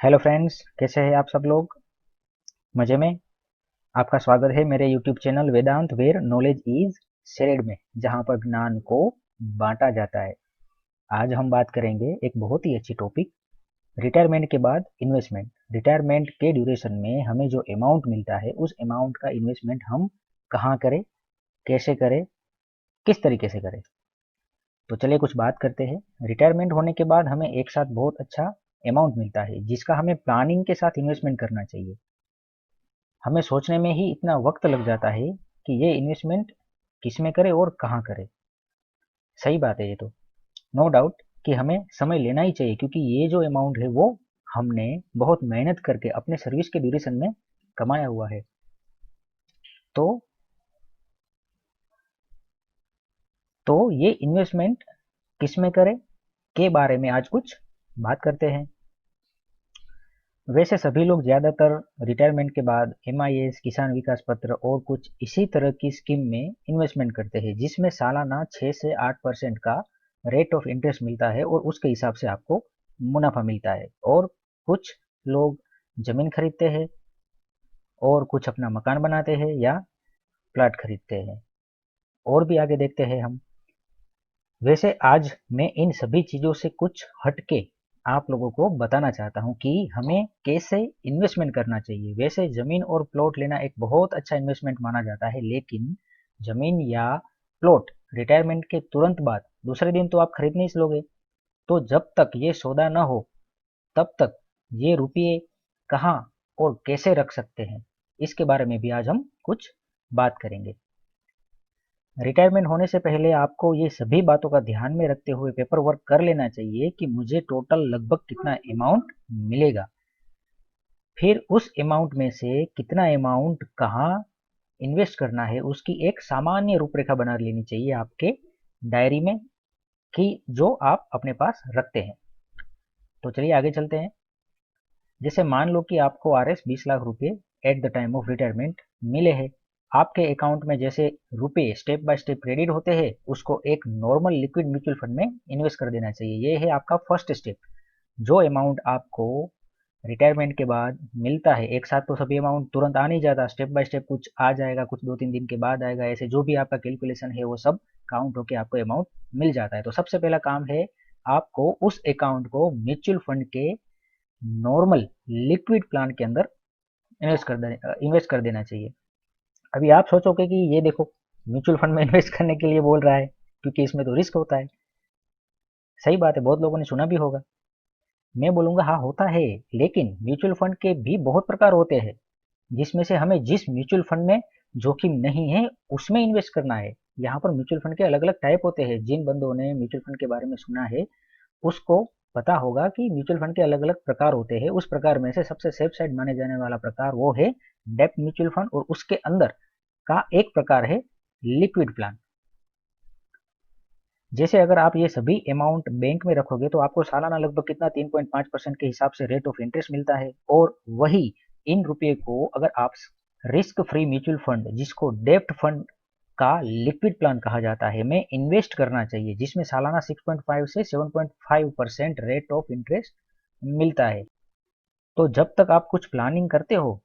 Hello friends, कैसे हैं आप सब लोग? मज़े में? आपका स्वागत है मेरे YouTube channel Vedant where knowledge is shared में, जहां पर ज्ञान को बांटा जाता है। आज हम बात करेंगे एक बहुत ही अच्छी टॉपिक, रिटायरमेंट के बाद इन्वेस्टमेंट। रिटायरमेंट के ड्यूरेशन में हमें जो अमाउंट मिलता है उस अमाउंट का इन्वेस्टमेंट हम कहाँ करें, कैसे करें, किस तरीके से करें। तो चलिए कुछ बात करते हैं। रिटायरमेंट होने के बाद हमें एक साथ बहुत अच्छा अमाउंट मिलता है, जिसका हमें प्लानिंग के साथ इन्वेस्टमेंट करना चाहिए। हमें सोचने में ही इतना वक्त लग जाता है कि ये इन्वेस्टमेंट किस में करें और कहाँ करें। सही बात है ये तो, नो डाउट कि हमें समय लेना ही चाहिए, क्योंकि ये जो अमाउंट है वो हमने बहुत मेहनत करके अपने सर्विस के ड्यूरेशन में कमाया हुआ है। तो तो ये इन्वेस्टमेंट किस में करें के बारे में आज कुछ बात करते हैं। वैसे सभी लोग ज़्यादातर रिटायरमेंट के बाद एमआईएस, किसान विकास पत्र और कुछ इसी तरह की स्कीम में इन्वेस्टमेंट करते हैं, जिसमें सालाना 6 से 8% का रेट ऑफ इंटरेस्ट मिलता है और उसके हिसाब से आपको मुनाफा मिलता है। और कुछ लोग ज़मीन खरीदते हैं और कुछ अपना मकान बनाते हैं या प्लाट खरीदते हैं। और भी आगे देखते हैं हम। वैसे आज मैं इन सभी चीज़ों से कुछ हटके आप लोगों को बताना चाहता हूँ कि हमें कैसे इन्वेस्टमेंट करना चाहिए। वैसे ज़मीन और प्लॉट लेना एक बहुत अच्छा इन्वेस्टमेंट माना जाता है, लेकिन ज़मीन या प्लॉट रिटायरमेंट के तुरंत बाद दूसरे दिन तो आप खरीद नहीं लोगे। तो जब तक ये सौदा न हो तब तक ये रुपये कहाँ और कैसे रख सकते हैं, इसके बारे में भी आज हम कुछ बात करेंगे। रिटायरमेंट होने से पहले आपको ये सभी बातों का ध्यान में रखते हुए पेपर वर्क कर लेना चाहिए कि मुझे टोटल लगभग कितना अमाउंट मिलेगा, फिर उस अमाउंट में से कितना अमाउंट कहाँ इन्वेस्ट करना है उसकी एक सामान्य रूपरेखा बना लेनी चाहिए आपके डायरी में, कि जो आप अपने पास रखते हैं। तो चलिए आगे चलते हैं। जैसे मान लो कि आपको आरएस 20 लाख रुपए at the time of retirement मिले हैं। आपके अकाउंट में जैसे रुपए स्टेप बाय स्टेप क्रेडिट होते हैं, उसको एक नॉर्मल लिक्विड म्यूचुअल फंड में इन्वेस्ट कर देना चाहिए। ये है आपका फर्स्ट स्टेप। जो अमाउंट आपको रिटायरमेंट के बाद मिलता है, एक साथ तो सभी अमाउंट तुरंत आ नहीं जाता, स्टेप बाय स्टेप कुछ आ जाएगा, कुछ 2-3 दिन के बाद आएगा। ऐसे जो भी आपका कैलकुलेशन है वो सब काउंट होके आपको अमाउंट मिल जाता है। तो सबसे पहला काम है आपको उस अकाउंट को म्यूचुअल फंड के नॉर्मल लिक्विड प्लान के अंदर इन्वेस्ट कर देना चाहिए। अभी आप सोचोगे कि ये देखो, म्यूचुअल फंड में इन्वेस्ट करने के लिए बोल रहा है, क्योंकि इसमें तो रिस्क होता है। सही बात है, बहुत लोगों ने सुना भी होगा। मैं बोलूंगा हाँ होता है, लेकिन म्यूचुअल फंड के भी बहुत प्रकार होते हैं, जिसमें से हमें जिस म्यूचुअल फंड में जोखिम नहीं है उसमें इन्वेस्ट करना है। यहाँ पर म्यूचुअल फंड के अलग अलग टाइप होते हैं। जिन बंदों ने म्यूचुअल फंड के बारे में सुना है उसको पता होगा कि म्यूचुअल फंड के अलग अलग प्रकार होते हैं। उस प्रकार में से सबसे सेफ साइड माने जाने वाला प्रकार वो है डेप्थ म्यूचुअल फंड, और उसके अंदर का एक प्रकार है लिक्विड प्लान। जैसे अगर आप ये सभी अमाउंट बैंक में रखोगे तो आपको सालाना लगभग कितना 3.5% के हिसाब से रेट ऑफ इंटरेस्ट मिलता है। और वही इन रुपये को अगर आप रिस्क फ्री म्यूचुअल फंड, जिसको डेप्ट फंड का लिक्विड प्लान कहा जाता है, में इन्वेस्ट करना चाहिए, जिसमें सालाना 6.5 से 7.5% रेट ऑफ इंटरेस्ट मिलता है। तो जब तक आप कुछ प्लानिंग करते हो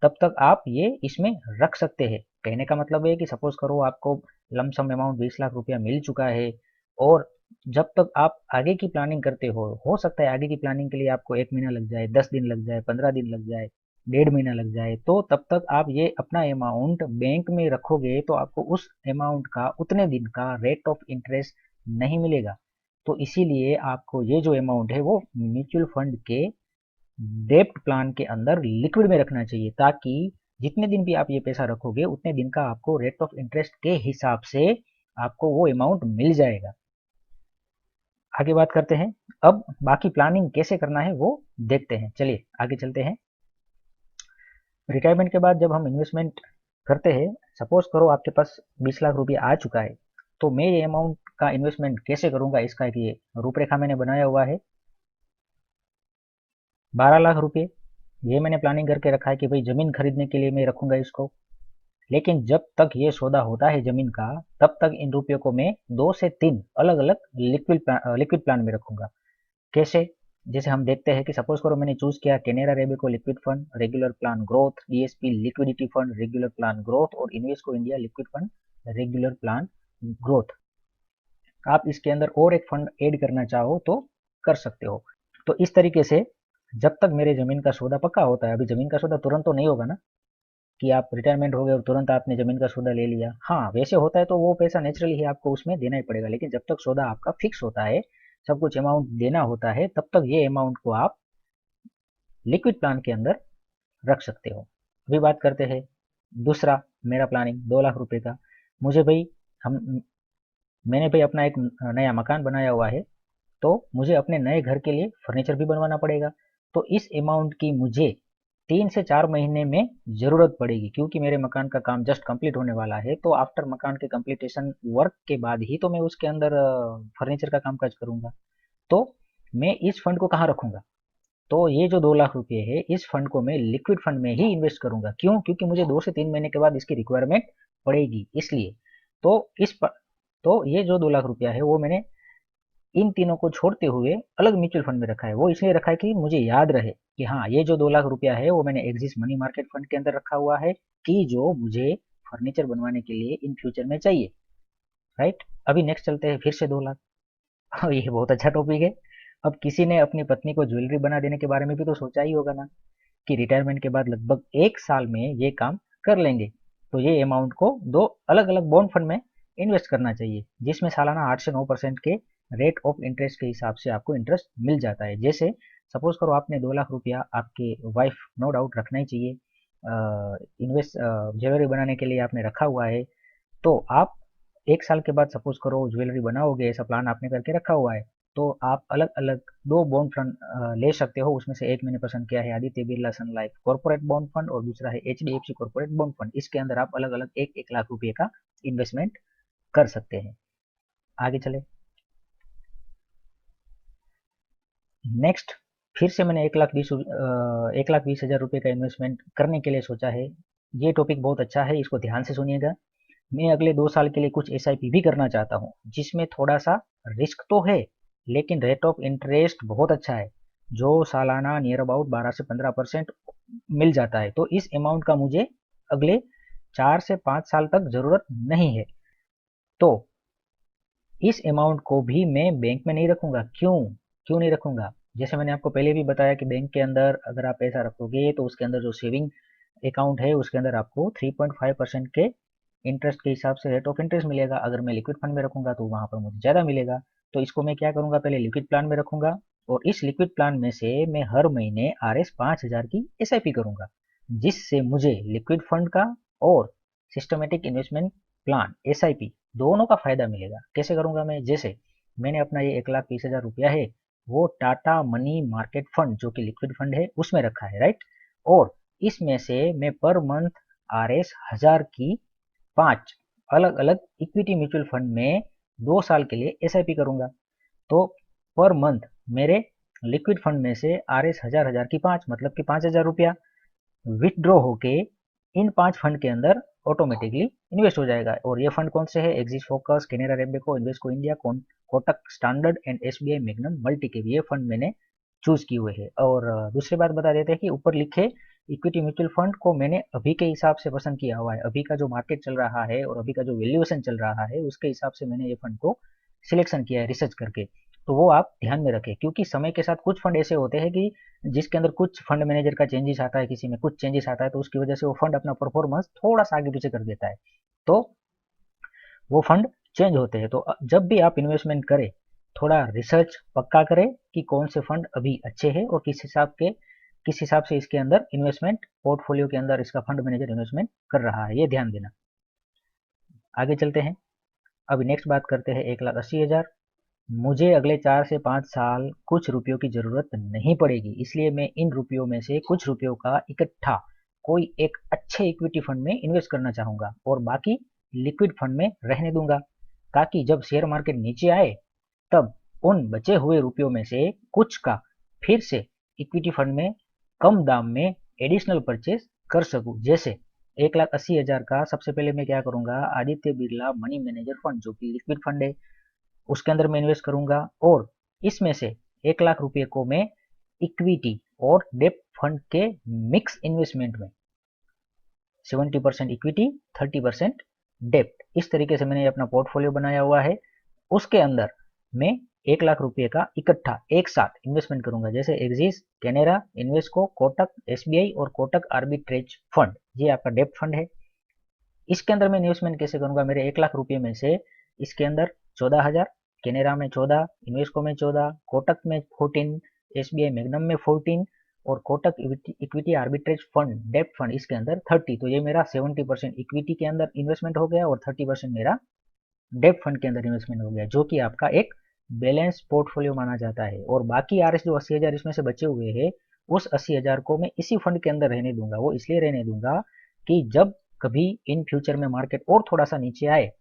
तब तक आप ये इसमें रख सकते हैं। कहने का मतलब है कि सपोज करो आपको लमसम अमाउंट 20 लाख रुपया मिल चुका है, और जब तक आप आगे की प्लानिंग करते हो सकता है आगे की प्लानिंग के लिए आपको 1 महीना लग जाए, 10 दिन लग जाए, 15 दिन लग जाए, 1.5 महीना लग जाए, तो तब तक आप ये अपना अमाउंट बैंक में रखोगे तो आपको उस अमाउंट का उतने दिन का रेट ऑफ इंटरेस्ट नहीं मिलेगा। तो इसीलिए आपको ये जो अमाउंट है वो म्यूचुअल फंड के डेप्ट प्लान के अंदर लिक्विड में रखना चाहिए, ताकि जितने दिन भी आप ये पैसा रखोगे उतने दिन का आपको रेट ऑफ इंटरेस्ट के हिसाब से आपको वो अमाउंट मिल जाएगा। आगे बात करते हैं। अब बाकी प्लानिंग कैसे करना है वो देखते हैं। चलिए आगे चलते हैं। रिटायरमेंट के बाद जब हम इन्वेस्टमेंट करते हैं, सपोज करो आपके पास 20 लाख रुपये आ चुका है, तो मैं ये अमाउंट का इन्वेस्टमेंट कैसे करूंगा इसका एक ये रूपरेखा मैंने बनाया हुआ है। 12 लाख रुपये ये मैंने प्लानिंग करके रखा है कि भाई ज़मीन खरीदने के लिए मैं रखूंगा इसको। लेकिन जब तक ये सौदा होता है ज़मीन का, तब तक इन रुपयों को मैं 2 से 3 अलग अलग लिक्विड प्लान में रखूंगा। कैसे? जैसे हम देखते हैं कि सपोज करो मैंने चूज किया Canara Robeco liquid fund, regular plan growth, DSP liquidity fund, regular plan growth और Invesco India liquid fund, regular plan growth. आप इसके अंदर और एक फंड ऐड करना चाहो तो कर सकते हो। तो इस तरीके से जब तक मेरे जमीन का सौदा पक्का होता है, अभी जमीन का सौदा तुरंत तो नहीं होगा ना कि आप रिटायरमेंट हो गए और तुरंत आपने जमीन का सौदा ले लिया। हाँ, वैसे होता है तो वो पैसा नेचुरली ही आपको उसमें देना ही पड़ेगा, लेकिन जब तक सौदा आपका फिक्स होता है, सब कुछ अमाउंट देना होता है, तब तक ये अमाउंट को आप लिक्विड प्लान के अंदर रख सकते हो। अभी बात करते हैं दूसरा मेरा प्लानिंग 2 लाख रुपए का। मुझे भाई हम मैंने भाई अपना एक नया मकान बनाया हुआ है, तो मुझे अपने नए घर के लिए फर्नीचर भी बनवाना पड़ेगा। तो इस अमाउंट की मुझे 3 से 4 महीने में ज़रूरत पड़ेगी, क्योंकि मेरे मकान का काम जस्ट कंप्लीट होने वाला है। तो आफ्टर मकान के कंप्लीटेशन वर्क के बाद ही तो मैं उसके अंदर फर्नीचर का कामकाज करूंगा। तो मैं इस फंड को कहाँ रखूंगा? तो ये जो 2 लाख रुपए है, इस फंड को मैं लिक्विड फंड में ही इन्वेस्ट करूंगा। क्यों? क्योंकि मुझे 2 से 3 महीने के बाद इसकी रिक्वायरमेंट पड़ेगी, इसलिए। तो तो ये जो 2 लाख रुपया है वो मैंने इन तीनों को छोड़ते हुए अलग म्यूचुअल फंड में रखा है। वो इसलिए रखा है कि मुझे याद रहे कि हाँ, ये जो 2 लाख रुपया है वो मैंने एक्सिस मनी मार्केट फंड के अंदर रखा हुआ है, कि जो मुझे फर्नीचर बनवाने के लिए इन फ्यूचर में चाहिए। राइट। अभी नेक्स्ट चलते हैं फिर से 2 लाख। ये बहुत अच्छा टॉपिक है। अब किसी ने अपनी पत्नी को ज्वेलरी बना देने के बारे में भी तो सोचा ही होगा ना, कि रिटायरमेंट के बाद लगभग 1 साल में ये काम कर लेंगे। तो ये अमाउंट को दो अलग अलग बॉन्ड फंड में इन्वेस्ट करना चाहिए, जिसमें सालाना 8 से 9% के रेट ऑफ इंटरेस्ट के हिसाब से आपको इंटरेस्ट मिल जाता है। जैसे सपोज करो आपने 2 लाख रुपया आपके वाइफ नो डाउट रखना ही चाहिए, इन्वेस्ट ज्वेलरी बनाने के लिए आपने रखा हुआ है। तो आप 1 साल के बाद सपोज करो ज्वेलरी बनाओगे, ऐसा प्लान आपने करके रखा हुआ है, तो आप अलग अलग दो बॉन्ड फंड ले सकते हो। उसमें से एक मैंने पसंद किया है आदित्य बिरला सन लाइफ कॉर्पोरेट बॉन्ड फंड, और दूसरा है एचडीएफसी कॉर्पोरेट बॉन्ड फंड। इसके अंदर आप अलग अलग 1-1 लाख रुपए का इन्वेस्टमेंट कर सकते हैं। आगे चले। नेक्स्ट, फिर से मैंने 1,20,000 रुपये का इन्वेस्टमेंट करने के लिए सोचा है। ये टॉपिक बहुत अच्छा है, इसको ध्यान से सुनिएगा। मैं अगले 2 साल के लिए कुछ एसआईपी भी करना चाहता हूँ, जिसमें थोड़ा सा रिस्क तो है, लेकिन रेट ऑफ इंटरेस्ट बहुत अच्छा है, जो सालाना नियर अबाउट 12 से 15% मिल जाता है। तो इस अमाउंट का मुझे अगले 4 से 5 साल तक जरूरत नहीं है। तो इस अमाउंट को भी मैं बैंक में नहीं रखूंगा। क्यों? क्यों नहीं रखूंगा? जैसे मैंने आपको पहले भी बताया कि बैंक के अंदर अगर आप पैसा रखोगे तो उसके अंदर जो सेविंग अकाउंट है उसके अंदर आपको 3.5% के इंटरेस्ट के हिसाब से रेट ऑफ इंटरेस्ट मिलेगा। अगर मैं लिक्विड फंड में रखूंगा तो वहां पर मुझे ज़्यादा मिलेगा। तो इसको मैं क्या करूंगा, पहले लिक्विड प्लान में रखूंगा, और इस लिक्विड प्लान में से मैं हर महीने RS 5,000 की SIP करूंगा, जिससे मुझे लिक्विड फंड का और सिस्टमेटिक इन्वेस्टमेंट प्लान SIP दोनों का फायदा मिलेगा। कैसे करूंगा मैं? जैसे मैंने अपना ये 1,20,000 रुपया है वो टाटा मनी मार्केट फंड, जो कि लिक्विड फंड है, उसमें रखा है। राइट। और इसमें से मैं पर मंथ RS 1,000 की 5 अलग अलग इक्विटी म्यूचुअल फंड में 2 साल के लिए SIP करूंगा। तो पर मंथ मेरे लिक्विड फंड में से RS 1,000 की 5 मतलब कि 5,000 रुपया विथड्रॉ होके इन 5 फंड के अंदर ऑटोमेटिकली इन्वेस्ट हो जाएगा। और ये फंड कौन से है? Axis focus, Canara Robeco, Invesco India, Kotak standard and SBI Magnum multi cap, ये फंड मैंने चूज किए हुए हैं। और दूसरी बात बता देते हैं कि ऊपर लिखे इक्विटी म्यूचुअल फंड को मैंने अभी के हिसाब से पसंद किया हुआ है। अभी का जो मार्केट चल रहा है और अभी का जो वैल्यूएशन चल रहा है उसके हिसाब से मैंने ये फंड को सिलेक्शन किया है रिसर्च करके। तो वो आप ध्यान में रखें, क्योंकि समय के साथ कुछ फंड ऐसे होते हैं कि जिसके अंदर कुछ फंड मैनेजर का चेंजेस आता है, किसी में कुछ चेंजेस आता है, तो उसकी वजह से वो फंड अपना परफॉर्मेंस थोड़ा सा आगे पीछे कर देता है। तो वो फंड चेंज होते हैं। तो जब भी आप इन्वेस्टमेंट करें, थोड़ा रिसर्च पक्का करें कि कौन से फंड अभी अच्छे हैं और किस हिसाब से इसके अंदर इन्वेस्टमेंट पोर्टफोलियो के अंदर इसका फंड मैनेजर इन्वेस्टमेंट कर रहा है, ये ध्यान देना। आगे चलते हैं। अभी नेक्स्ट बात करते हैं 1,80,000। मुझे अगले 4 से 5 साल कुछ रुपयों की जरूरत नहीं पड़ेगी, इसलिए मैं इन रुपयों में से कुछ रुपयों का इकट्ठा कोई एक अच्छे इक्विटी फंड में इन्वेस्ट करना चाहूंगा और बाकी लिक्विड फंड में रहने दूंगा, ताकि जब शेयर मार्केट नीचे आए तब उन बचे हुए रुपयों में से कुछ का फिर से इक्विटी फंड में कम दाम में एडिशनल परचेज कर सकूं। जैसे 1,80,000 का सबसे पहले मैं क्या करूंगा, Aditya Birla money manager fund, जो कि लिक्विड फंड है, उसके अंदर मैं इन्वेस्ट करूंगा। और इसमें से 1 लाख रुपए को मैं इक्विटी और डेब्ट फंड के मिक्स इन्वेस्टमेंट में, 70% इक्विटी, 30% डेब्ट, इस तरीके से मैंने अपना पोर्टफोलियो बनाया हुआ है। उसके अंदर मैं 1 लाख रुपए का इकट्ठा एक साथ इन्वेस्टमेंट करूंगा, जैसे axis, Canara, Invesco, Kotak, SBI और कोटक आर्बिट्रेज फंड, ये आपका डेब्ट फंड है। इसके अंदर मैं इन्वेस्टमेंट कैसे करूंगा, मेरे 1 लाख रुपए में से इसके अंदर 14,000, कैनेरा में 14, इन्वेस्को में 14, कोटक में 14, एसबीआई मैग्नम में 14 और कोटक इक्विटी आर्बिट्रेज फंड डेब्ट फंड इसके अंदर 30। तो ये मेरा 70% इक्विटी के अंदर इन्वेस्टमेंट हो गया और 30% मेरा डेब्ट फंड के अंदर इन्वेस्टमेंट हो गया, जो कि आपका एक बैलेंस पोर्टफोलियो माना जाता है। और बाकी आरएस जो 80,000 इसमें से बचे हुए हैं, उस 80,000 को मैं इसी फंड के अंदर रहने दूंगा। वो इसलिए रहने दूंगा कि जब कभी इन फ्यूचर में मार्केट और थोड़ा सा नीचे आए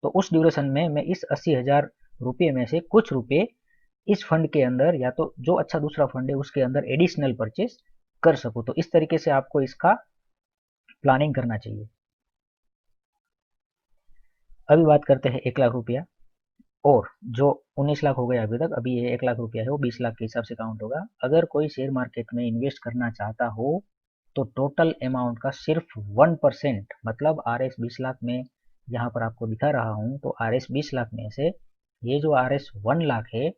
तो उस ड्यूरेशन में मैं इस 80,000 रुपये में से कुछ रुपए इस फंड के अंदर या तो जो अच्छा दूसरा फंड है उसके अंदर एडिशनल परचेस कर सकूं। तो इस तरीके से आपको इसका प्लानिंग करना चाहिए। अभी बात करते हैं 1 लाख रुपया, और जो 19 लाख हो गया अभी तक, अभी ये 1 लाख रुपया है वो 20 लाख के हिसाब से काउंट होगा। अगर कोई शेयर मार्केट में इन्वेस्ट करना चाहता हो तो टोटल अमाउंट का सिर्फ 1%, मतलब आर एस 20 लाख में यहाँ पर आपको दिखा रहा हूँ, तो आर एस 20 लाख में से ये जो आर एस 1 लाख है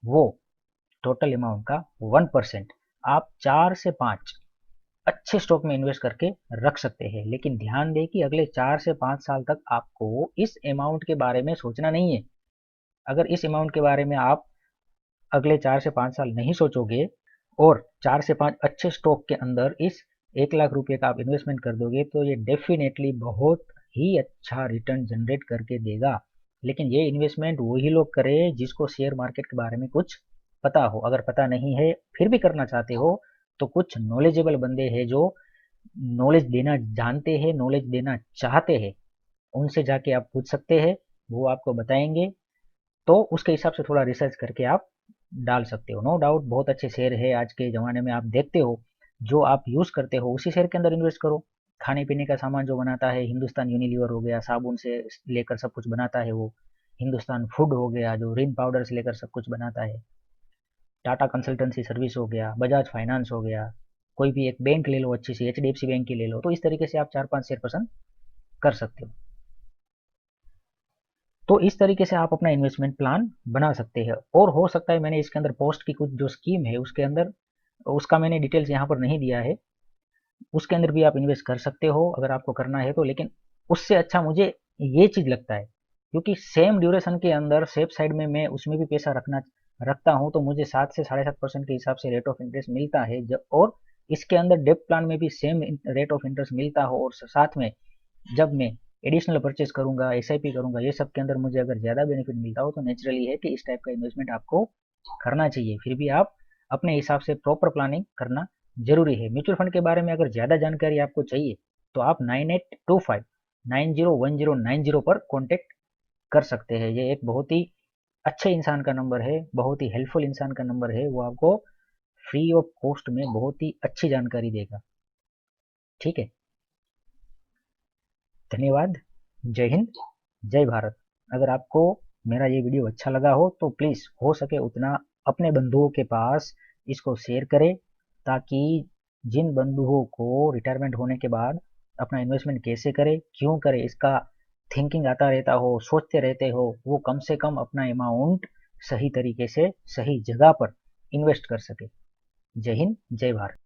वो टोटल अमाउंट का 1% आप 4 से 5 अच्छे स्टॉक में इन्वेस्ट करके रख सकते हैं। लेकिन ध्यान दें कि अगले 4 से 5 साल तक आपको इस अमाउंट के बारे में सोचना नहीं है। अगर इस अमाउंट के बारे में आप अगले 4 से 5 साल नहीं सोचोगे और 4 से 5 अच्छे स्टॉक के अंदर इस 1 लाख रुपए का आप इन्वेस्टमेंट कर दोगे तो ये डेफिनेटली बहुत ही अच्छा रिटर्न जनरेट करके देगा। लेकिन ये इन्वेस्टमेंट वही लोग करें जिसको शेयर मार्केट के बारे में कुछ पता हो। अगर पता नहीं है फिर भी करना चाहते हो तो कुछ नॉलेजेबल बंदे हैं जो नॉलेज देना जानते हैं, नॉलेज देना चाहते हैं, उनसे जाके आप पूछ सकते हैं, वो आपको बताएंगे। तो उसके हिसाब से थोड़ा रिसर्च करके आप डाल सकते हो। नो डाउट बहुत अच्छे शेयर है आज के ज़माने में, आप देखते हो जो आप यूज़ करते हो उसी शेयर के अंदर इन्वेस्ट करो। खाने पीने का सामान जो बनाता है, हिंदुस्तान यूनिलीवर हो गया, साबुन से लेकर सब कुछ बनाता है वो, हिंदुस्तान फूड हो गया जो रिन पाउडर से लेकर सब कुछ बनाता है, टाटा कंसल्टेंसी सर्विस हो गया, बजाज फाइनेंस हो गया, कोई भी एक बैंक ले लो अच्छी सी, एचडीएफसी बैंक की ले लो। तो इस तरीके से आप 4-5 शेयर पसंद कर सकते हो। तो इस तरीके से आप अपना इन्वेस्टमेंट प्लान बना सकते हैं। और हो सकता है मैंने इसके अंदर पोस्ट की कुछ जो स्कीम है उसके अंदर, उसका मैंने डिटेल्स यहाँ पर नहीं दिया है, उसके अंदर भी आप इन्वेस्ट कर सकते हो अगर आपको करना है तो। लेकिन उससे अच्छा मुझे ये चीज़ लगता है, क्योंकि सेम ड्यूरेशन के अंदर सेफ साइड में मैं उसमें भी पैसा रखता हूँ तो मुझे 7 से 7.5% के हिसाब से रेट ऑफ इंटरेस्ट मिलता है। और इसके अंदर डेप्ट प्लान में भी सेम रेट ऑफ इंटरेस्ट मिलता हो, और साथ में जब मैं एडिशनल परचेज करूंगा, एसआईपी करूंगा, ये सब के अंदर मुझे अगर ज़्यादा बेनिफिट मिलता हो तो नेचुरली है कि इस टाइप का इन्वेस्टमेंट आपको करना चाहिए। फिर भी आप अपने हिसाब से प्रॉपर प्लानिंग करना जरूरी है। म्यूचुअल फंड के बारे में अगर ज़्यादा जानकारी आपको चाहिए तो आप 9825901090 पर कॉन्टेक्ट कर सकते हैं। ये एक बहुत ही अच्छे इंसान का नंबर है, बहुत ही हेल्पफुल इंसान का नंबर है, वो आपको फ्री ऑफ कॉस्ट में बहुत ही अच्छी जानकारी देगा। ठीक है, धन्यवाद। जय हिंद, जय भारत। अगर आपको मेरा ये वीडियो अच्छा लगा हो तो प्लीज़ हो सके उतना अपने बंधुओं के पास इसको शेयर करें, ताकि जिन बंधुओं को रिटायरमेंट होने के बाद अपना इन्वेस्टमेंट कैसे करें, क्यों करें, इसका थिंकिंग आता रहता हो, सोचते रहते हो, वो कम से कम अपना अमाउंट सही तरीके से सही जगह पर इन्वेस्ट कर सके। जय हिंद, जय भारत।